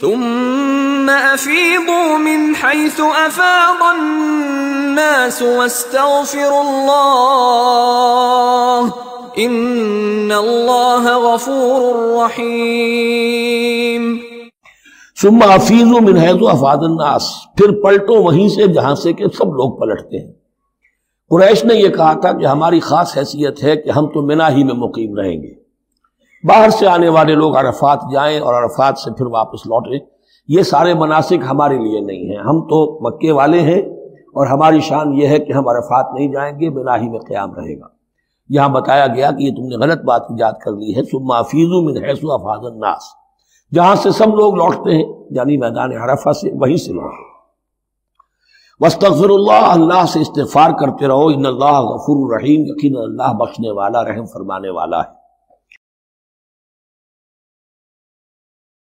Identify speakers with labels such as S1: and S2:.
S1: ثم افیضوا من حیث افاض الناس واستغفروا اللہ ان اللہ غفور رحیم۔
S2: ثم افیضوا من حیث افاض الناس، پھر پلٹو وہیں سے جہاں سے کہ سب لوگ پلٹتے ہیں۔ قریش نے یہ کہا تھا کہ ہماری خاص حیثیت ہے کہ ہم تو منا ہی میں مقیم رہیں گے، باہر سے آنے والے لوگ عرفات جائیں اور عرفات سے پھر واپس لوٹیں، یہ سارے مناسک ہمارے لیے نہیں ہیں، ہم تو مکے والے ہیں اور ہماری شان یہ ہے کہ ہم عرفات نہیں جائیں گے، منا ہی میں قیام رہے گا۔ یہاں بتایا گیا کہ یہ تم نے غلط بات ایجاد کر لی ہے، ثم افیضوا من حیث افاض الناس، جہاں سے سب لوگ لوٹتے ہیں یعنی میدان عرفہ سے، وہیں سے لوٹیں۔ واستغفر اللہ، اللہ سے استغفار کرتے رہو، ان اللہ غفور رحیم، یقینا اللہ بخشنے والا رحم فرمانے والا ہے۔